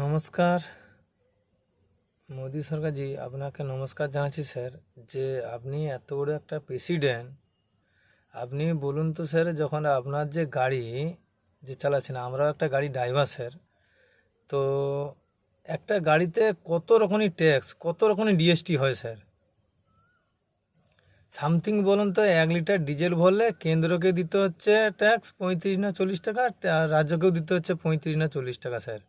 নমস্কার মোদি সরকারজি, আপনাকে নমস্কার জানাচ্ছি স্যার। যে আপনি এত বড় একটা প্রেসিডেন্ট, আপনি বলুন তো স্যার, যখন আপনার যে গাড়ি যে চালাচ্ছেন, আমরাও একটা গাড়ি ড্রাইভার স্যার, তো একটা গাড়িতে কত রকমের ট্যাক্স, কত রকমের ডিএসটি হয় স্যার। সামথিং বলুন তো, 1 লিটার ডিজেল ভরলে কেন্দ্রকে দিতে হচ্ছে ট্যাক্স 35 না 40 টাকা, আর রাজ্যকেও দিতে হচ্ছে 35 না 40 টাকা স্যার।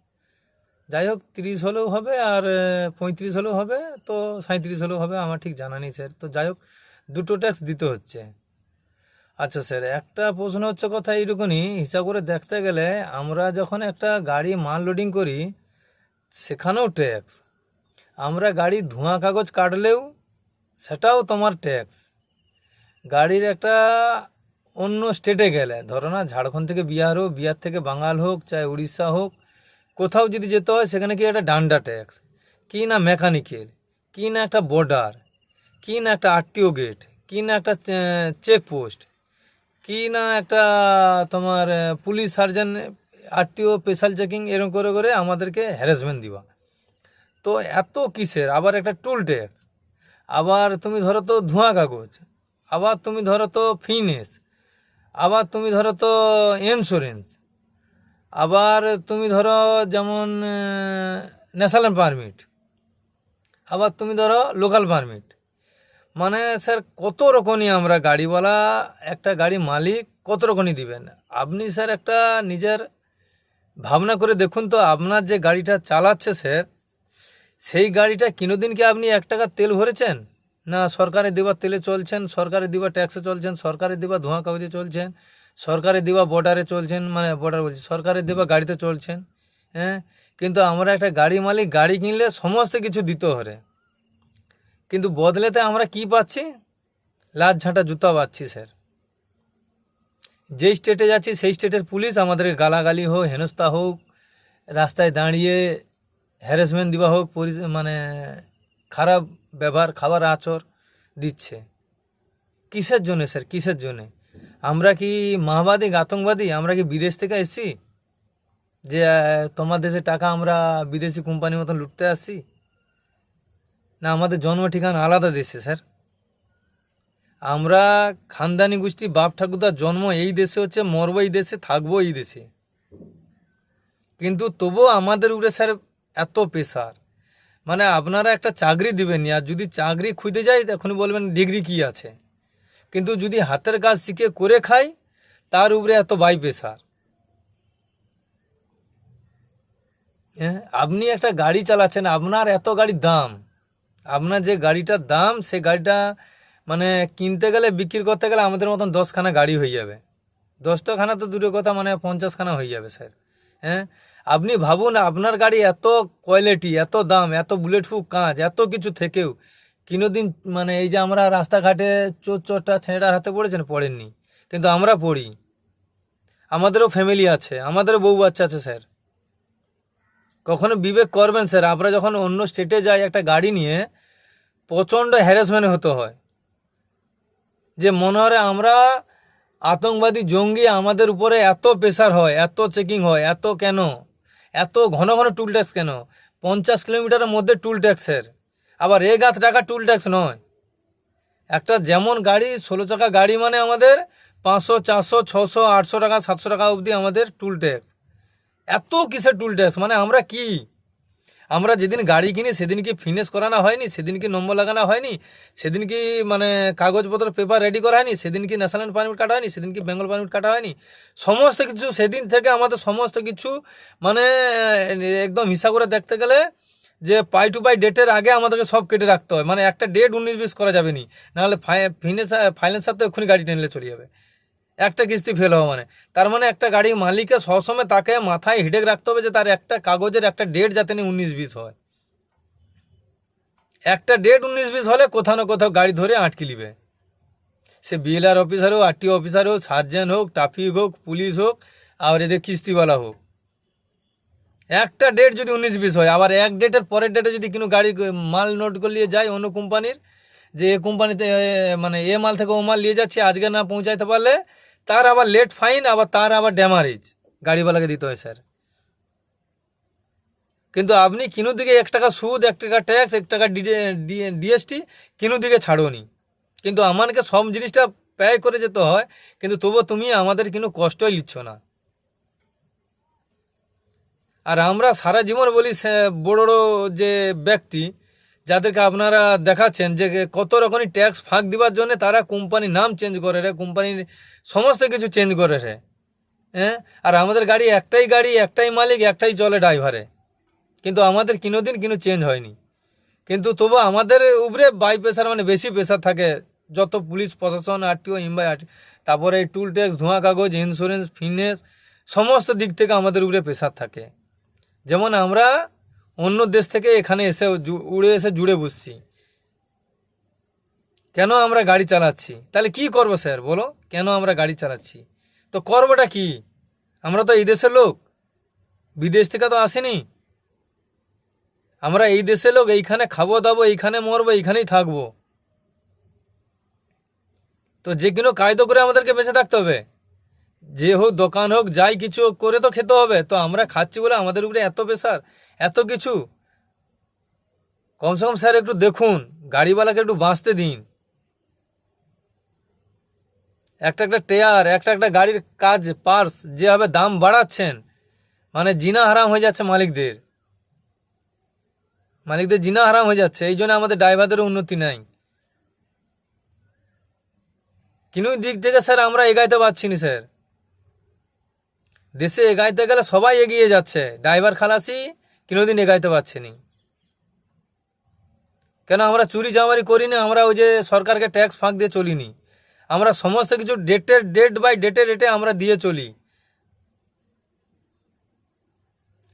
যাই হোক, 30 হলেও হবে, আর 35 হলেও হবে, তো 37 হলেও হবে, আমার ঠিক জানা নেই স্যার। তো যাই হোক, দুটো ট্যাক্স দিতে হচ্ছে। আচ্ছা স্যার, একটা প্রশ্ন হচ্ছে, কথা এইটুকুনি হিসাব করে দেখতে গেলে, আমরা যখন একটা গাড়ি মাল লোডিং করি, সেখানেও ট্যাক্স। আমরা গাড়ি ধোঁয়া কাগজ কাটলেও সেটাও তোমার ট্যাক্স। গাড়ির একটা অন্য স্টেটে গেলে, ধরো না, ঝাড়খণ্ড থেকে বিহার হোক, বিহার থেকে বাঙাল হোক, চাই উড়িষ্যা হোক, কোথাও যদি যেতে হয়, সেখানে কি একটা ডান্ডা ট্যাক্স, কি না মেকানিক্যাল, কি না একটা বর্ডার, কি না একটা আরটিও গেট, কি না একটা চেকপোস্ট, কি না একটা তোমার police surgeon, RTO special checking, এরকম করে করে আমাদেরকে হ্যারাসমেন্ট দিবা। তো এত কিসের? আবার একটা টুল ট্যাক্স, আবার তুমি ধরো তো ধোঁয়া কাগজ, আবার তুমি ধরো তো ফিনেস, আবার তুমি ধরো তো ইন্স্যুরেন্স, আবার তুমি ধরো যেমন ন্যাশনাল পারমিট, আবার তুমি ধরো লোকাল পারমিট। মানে স্যার, কত রকমই আমরা গাড়িওয়ালা, একটা গাড়ি মালিক কত রকমই দিবেন আপনি স্যার। একটা নিজের ভাবনা করে দেখুন তো, আপনার যে গাড়িটা চালাচ্ছে স্যার, সেই গাড়িটা কোনোদিন কি আপনি 1 টাকা তেল ভরেছেন? না, সরকারের দেওয়া তেলে চলছেন, সরকারের দেওয়া ট্যাক্সে চলছেন, সরকারের দেওয়া ধোঁয়া কাগজে চলছেন, সরকারের দেওয়া বর্ডারে চলছেন, মানে বর্ডার বলছি, সরকারের দেওয়া গাড়িতে চলছেন। হ্যাঁ, কিন্তু আমরা একটা গাড়ি মালিক, গাড়ি কিনলে সমস্ত কিছু দিতে হবে, কিন্তু বদলেতে আমরা কি পাচ্ছি? লাজ ঝাঁটা জুতা পাচ্ছি স্যার। যেই স্টেটে যাচ্ছি সেই স্টেটের পুলিশ আমাদেরকে গালাগালি হোক, হেনস্থা হোক, রাস্তায় দাঁড়িয়ে হ্যারাসমেন্ট দেওয়া হোক, মানে খারাপ ব্যবহার, খাবার আচর দিচ্ছে। কিসের জন্য স্যার, কিসের জন্যে? আমরা কি মাওবাদী, আতঙ্কবাদী? আমরা কি বিদেশ থেকে এসেছি যে তোমার দেশে টাকা আমরা বিদেশি কোম্পানির মতন লুটতে আসছি? না, আমাদের জন্ম ঠিকানা আলাদা দেশে স্যার। আমরা খানদানি গোষ্ঠী, বাপ ঠাকুরদার জন্ম এই দেশে হচ্ছে, মরবো এই দেশে, থাকবো এই দেশে, কিন্তু তবুও আমাদের উপরে স্যার এত প্রেশার। মানে আপনারা একটা চাকরি দিবেন, আর যদি চাকরি খুঁজতে যাই তখনই বলবেন ডিগ্রি কি আছে, কিন্তু যদি হাতের কাজ শিখে করে খাই, তার উপরে এত বাই প্রেশার। হ্যাঁ, আপনি একটা গাড়ি চালাচ্ছেন, আপনার এত গাড়ির দাম, আপনার যে গাড়িটার দাম, সে গাড়িটা মানে কিনতে গেলে, বিক্রি করতে গেলে আমাদের মতন 10খানা গাড়ি হয়ে যাবে। 10টাখানা তো দূরের কথা, মানে 50খানা হয়ে যাবে স্যার। হ্যাঁ, আপনি ভাবুন, আপনার গাড়ি এত কোয়ালিটি, এত দাম, এত বুলেট প্রুফ কাঁচ, এত কিছু থেকেও কোনোদিন, মানে এই যে আমরা রাস্তাঘাটে চোর চোরটা ছেঁড়ার হাতে পড়েছেন? পড়েননি, কিন্তু আমরা পড়ি। আমাদেরও ফ্যামিলি আছে, আমাদেরও বউ বাচ্চা আছে স্যার। কখনো বিবেক করবেন স্যার? আমরা যখন অন্য স্টেটে যাই একটা গাড়ি নিয়ে, প্রচণ্ড হ্যারাসমেন্ট হতে হয়, যে মনে হয় আমরা আতঙ্কবাদী, জঙ্গি, আমাদের উপরে এত প্রেশার হয়, এত চেকিং হয়, এত কেন, এত ঘন ঘন টুল ট্যাক্স কেন? 50 কিলোমিটারের মধ্যে টুল ট্যাক্সের, আবার 1 টাকা টুল ট্যাক্স নয়। একটা যেমন গাড়ি, 16 চাকা গাড়ি, মানে আমাদের 500, 400, 600, 800 টাকা, 700 টাকা অবধি আমাদের টুল ট্যাক্স। এত কিসের টুল ট্যাক্স? মানে আমরা কি, আমরা যেদিন গাড়ি কিনি সেদিন কি ফিনেস করানো হয়নি? সেদিন কি নম্বর লাগানো হয়নি? সেদিন কি মানে কাগজপত্র পেপার রেডি করা হয়নি? সেদিন কি ন্যাশনাল পারমিট কাটা হয়নি? সেদিন কি বেঙ্গল পারমিট কাটা হয়নি? সমস্ত কিছু সেদিন থেকে আমাদের সমস্ত কিছু, মানে একদম হিসাব করে দেখতে গেলে, যে পাই টু পাই ডেটের আগে আমাদেরকে সব কেটে রাখতে হয়। মানে একটা ডেট 19-20 করা যাবে নি, নাহলে ফাইন্যান্সার তো এক্ষুনি গাড়ি টেনলে চলে যাবে। একটা কিস্তি ফেল হওয়া মানে, তার মানে একটা গাড়ি মালিককে সবসময় তাকে মাথায় হেডেক রাখতে হবে যে তার একটা কাগজের একটা ডেট যাতে না 19-20 হয়। একটা ডেট 19-20 হলে কোথাও না কোথাও গাড়ি ধরে আটকে নিবে, সে বিএলআর অফিসার হোক, আরটিও অফিসার হোক, সার্জেন্ট হোক, ট্রাফিক হোক, পুলিশ হোক, আর এদের কিস্তিওয়ালা হোক। একটা ডেট যদি 19-20 হয়, আবার এক ডেটের পরের ডেটে যদি কোনো গাড়ি মাল নোট করে নিয়ে যায় অন্য কোম্পানির, যে এ কোম্পানিতে মানে এ মাল থেকে ও মাল নিয়ে যাচ্ছে, আজকে না পৌঁছাইতে পারলে তার আবার লেট ফাইন, আবার তার আবার ড্যামারেজ গাড়িওয়ালাকে দিতে হয় স্যার। কিন্তু আপনি কিনু দিকে 1 টাকা সুদ, 1 টাকা ট্যাক্স, 1 টাকা ডিএসটি কিনু দিকে ছাড়োনি। কিন্তু আমাকে সব জিনিসটা ব্যয় করে যেতে হয়, কিন্তু তবুও তুমি আমাদের কিন্তু কষ্টই নিচ্ছ না। আর আমরা সারা জীবন বলি বড় বড় যে ব্যক্তি যাদেরকে আপনারা দেখাচ্ছেন যে কত রকমই ট্যাক্স ফাঁক দিবার জন্য তারা কোম্পানির নাম চেঞ্জ করে রে, কোম্পানির সমস্ত কিছু চেঞ্জ করে রে। হ্যাঁ, আর আমাদের গাড়ি, একটাই মালিক, একটাই চলে ড্রাইভারে, কিন্তু আমাদের কোনোদিন কিন্তু চেঞ্জ হয়নি। কিন্তু তবু আমাদের উপরে বাই প্রেশার, মানে বেশি প্রেশার থাকে, যত পুলিশ প্রশাসন, আরটিও, ইমবাই, তারপরে এই টুল ট্যাক্স, ধোঁয়া কাগজ, ইন্স্যুরেন্স, ফিটনেস, সমস্ত দিক থেকে আমাদের উপরে প্রেশার থাকে। যেমন আমরা অন্য দেশ থেকে এখানে এসে উড়ে এসে জুড়ে বসছি, কেন আমরা গাড়ি চালাচ্ছি? তাহলে কি করবো স্যার বলো, কেন আমরা গাড়ি চালাচ্ছি? তো করবোটা কি? আমরা তো এই দেশের লোক, বিদেশ থেকে তো আসেনি। আমরা এই দেশের লোক, এইখানে খাবো দাবো, এইখানে মরবো, এইখানেই থাকবো। তো যে কোনো কায়দা করে আমাদেরকে বেঁচে থাকতে হবে, যে হোক দোকান হোক, যাই কিছু করে তো খেতে হবে। তো আমরা খাচ্ছি বলে আমাদের উপরে এত প্রেশার, এত কিছু। কমসে কম স্যার একটু দেখুন, গাড়িওয়ালাকে একটু বাঁচতে দিন। একটা টায়ার, একটা গাড়ির কাজ, পার্স যেভাবে দাম বাড়াচ্ছেন, মানে জিনা হারাম হয়ে যাচ্ছে মালিকদের, জিনা হারাম হয়ে যাচ্ছে। এই জন্য আমাদের ড্রাইভারদেরও উন্নতি নাই। কিনো দিক থেকে স্যার আমরা এগাইতে পারছি না স্যার। দেশে এগাইতে গেলে সবাই এগিয়ে যাচ্ছে, ড্রাইভার খালাসি কোনোদিন এগাইতে পারছে না। কেন আমরা চুরি চামারি করি না, আমরা ওই যে সরকারকে ট্যাক্স ফাঁক দিয়ে চলিনি। আমরা সমস্ত কিছু ডেট বাই রেটে আমরা দিয়ে চলি।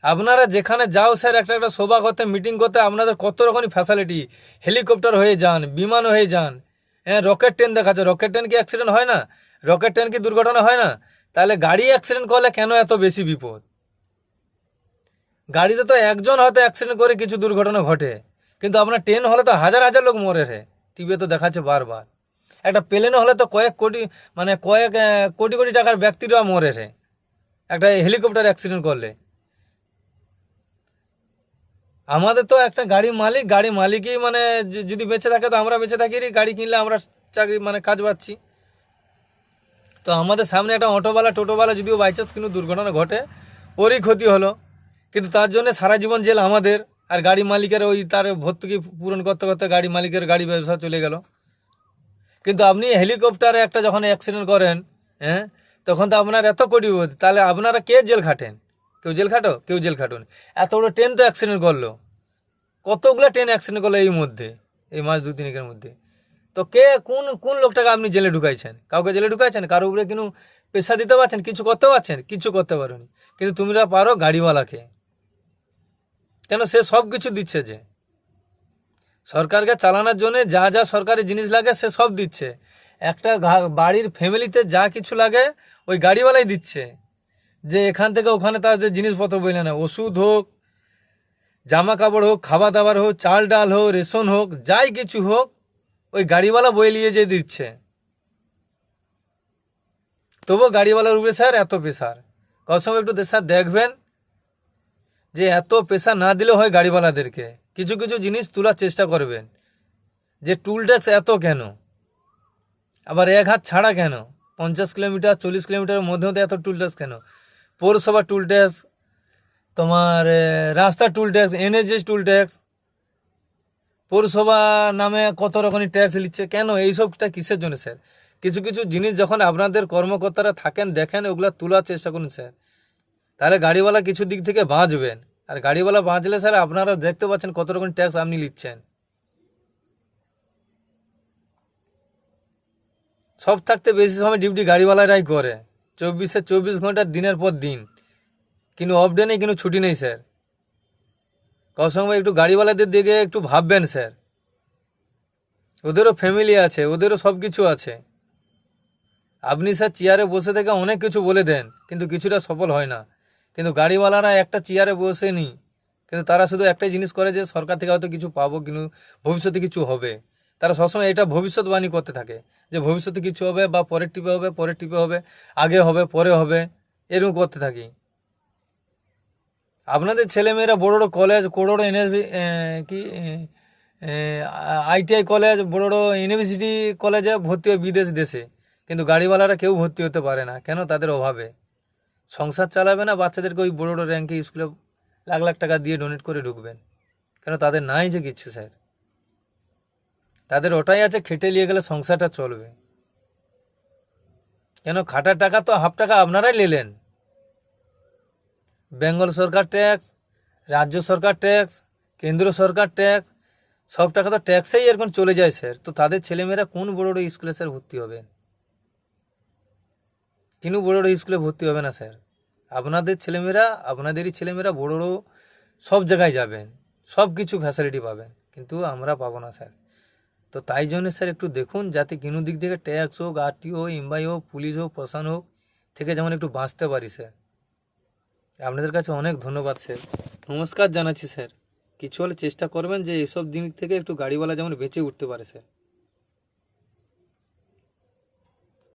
আপনারা যেখানে যাও স্যার, একটা সভা করতে, মিটিং করতে, আপনাদের কত রকমই ফ্যাসিলিটি, হেলিকপ্টার হয়ে যান, বিমান হয়ে যান, হ্যাঁ, রকেট ট্রেন দেখাচ্ছে। রকেট ট্রেন কি অ্যাক্সিডেন্ট হয় না? রকেট ট্রেন কি দুর্ঘটনা হয় না? তাহলে গাড়ি অ্যাক্সিডেন্ট করলে কেন এত বেশি বিপদ? গাড়িতে তো একজন হয়তো অ্যাক্সিডেন্ট করে কিছু দুর্ঘটনা ঘটে, কিন্তু আপনার ট্রেন হলে তো হাজার হাজার লোক মরেছে, টিভিতে তো দেখাচ্ছে বারবার। একটা প্লেনে হলে তো কয়েক কোটি, মানে কোটি কোটি টাকার ব্যক্তিরা মরেছে একটা হেলিকপ্টার অ্যাক্সিডেন্ট করলে। আমাদের তো একটা গাড়ি মালিকই, মানে যদি বেঁচে থাকে তো আমরা বেঁচে থাকি, গাড়ি কিনলে আমরা চাকরি, মানে কাজ পাচ্ছি। তো আমাদের সামনে একটা অটোওয়ালা, টোটোওয়ালা যদিও বাইচান্স কিন্তু দুর্ঘটনা ঘটে, ওরই ক্ষতি হলো, কিন্তু তার জন্য সারা জীবন জেল আমাদের। আর গাড়ি মালিকের ওই তার ভর্তুকি পূরণ করতে করতে গাড়ি মালিকের গাড়ি ব্যবসা চলে গেল। কিন্তু আপনি হেলিকপ্টারে একটা যখন অ্যাক্সিডেন্ট করেন, হ্যাঁ, তখন তো আপনার এত কোটি, তাহলে আপনারা কে জেল খাটেন? কেউ জেল খাটো? কেউ জেল খাটুন। এত বড় ট্রেন তো অ্যাক্সিডেন্ট করলো, কতগুলো ট্রেন অ্যাক্সিডেন্ট করলো এই মাস 2-3 মধ্যে। তো কে, কোন কোন লোকটাকে আপনি জেলে ঢুকাইছেন? কাউকে জেলে ঢুকাইছেন? কারো উপরে কিন্তু পেশা দিতে পারছেন? কিছু করতে পারছেন? কিছু করতে পারোনি। কিন্তু তোমরা পারো গাড়িওয়ালাকে, কেন? সে সব কিছু দিচ্ছে, যে সরকারকে চালানোর জন্য যা যা সরকারি জিনিস লাগে সে সব দিচ্ছে। একটা বাড়ির ফ্যামিলিতে যা কিছু লাগে ওই গাড়িওয়ালাই দিচ্ছে, যে এখান থেকে ওখানে তাদের জিনিসপত্র বইলে না, ওষুধ হোক, জামা কাপড় হোক, খাবার দাবার হোক, চাল ডাল হোক, রেশন হোক, যাই কিছু হোক, ওই গাড়িওয়ালা বই নিয়ে যে দিচ্ছে। তবুও গাড়িওয়ালার উপরে স্যার এত প্রেশার। কসমে একটু স্যার দেখবেন যে এত প্রেশার না দিলে হয় গাড়িওয়ালাদেরকে, কিছু কিছু জিনিস তোলার চেষ্টা করবেন। যে টুল ট্যাক্স এত কেন, আবার এক হাত ছাড়া কেন? 50 কিলোমিটার 40 কিলোমিটারের মধ্যে এত টুল ট্যাক্স কেন? পৌরসভা টুল ট্যাক্স, তোমার রাস্তা টুল ট্যাক্স, এনএচএস টুল ট্যাক্স, পৌরসভা নামে কত রকমের ট্যাক্স নিচ্ছে কেন? এইসবটা কিসের জন্য স্যার? কিছু কিছু জিনিস যখন আপনাদের কর্মকর্তারা থাকেন, দেখেন, ওগুলো তোলার চেষ্টা করুন স্যার, তাহলে গাড়িওয়ালা কিছু দিক থেকে বাঁচবেন। আর গাড়িওয়ালা বাঁচলে স্যার আপনারা দেখতে পাচ্ছেন কত রকম ট্যাক্স আপনি নিচ্ছেন। সব থাকতে বেশি সময় ডিউটি গাড়িওয়ালারাই করে, 24 ঘন্টা দিনের পর দিন, কিন্তু অফ ডে নেই, কিন্তু ছুটি নেই স্যার। কসময় একটু গাড়িওয়ালাদের দিকে একটু ভাববেন স্যার, ওদেরও ফ্যামিলি আছে, ওদেরও সব কিছু আছে। আপনি স্যার চেয়ারে বসে থেকে অনেক কিছু বলে দেন, কিন্তু কিছুটা সফল হয় না। কিন্তু গাড়িওয়ালারা একটা চেয়ারে বসে নি, কিন্তু তারা শুধু একটাই জিনিস করে, যে সরকার থেকে হয়তো কিছু পাবো, কিন্তু ভবিষ্যতে কিছু হবে। তারা সবসময় এটা ভবিষ্যৎবাণী করতে থাকে, যে ভবিষ্যতে কিছু হবে, বা পরের টিপে হবে, পরের টিপে হবে, আগে হবে, পরে হবে, এরকম করতে থাকি। আপনাদের ছেলেমেয়েরা বড় বড় কলেজ বড় বড় এনএসবি কি আইটিআই কলেজ বড় বড় ইউনিভার্সিটি কলেজে ভর্তি হয় বিদেশ দেশে, কিন্তু গাড়িওয়ালারা কেউ ভর্তি হতে পারে না। কেন? তাদের অভাবে। সংসার চালাবে না, বাচ্চাদেরকে ওই বড় বড় র্যাঙ্কে স্কুলে লাখ লাখ টাকা দিয়ে ডোনেট করে ঢুকবেন। কেন? তাদের নাই যে কিচ্ছু স্যার, তাদের ওটাই আছে, খেটে নিয়ে গেলে সংসারটা চলবে। কেন? খাটার টাকা তো হাফ টাকা আপনারাই নিলেন। বেঙ্গল সরকার ট্যাক্স, রাজ্য সরকার ট্যাক্স, কেন্দ্র সরকার ট্যাক্স, সব টাকা তো ট্যাক্সেই এরকম চলে যায় স্যার। তো তাদের ছেলেমেয়েরা কোন বড় বড় স্কুলে স্যার ভর্তি হবে? কিনু বড় বড় স্কুলে ভর্তি হবে না স্যার। আপনাদের ছেলেমেয়েরা, আপনাদেরই ছেলেমেয়েরা বড় বড় সব জায়গায় যাবেন, সব কিছু ফ্যাসিলিটি পাবেন, কিন্তু আমরা পাবো না স্যার। তো তাই জন্য স্যার একটু দেখুন যাতে কিনু দিক থেকে ট্যাক্স হোক, আরটিও হোক, এমবাই হোক, পুলিশ হোক, প্রশাসন হোক থেকে যেমন একটু বাঁচতে পারি স্যার। আপনাদের কাছে অনেক ধন্যবাদ স্যার, নমস্কার জানাচ্ছি স্যার। কিছু হলে চেষ্টা করবেন যে এসব দিক থেকে একটু গাড়িওয়ালা যেমন বেঁচে উঠতে পারে স্যার।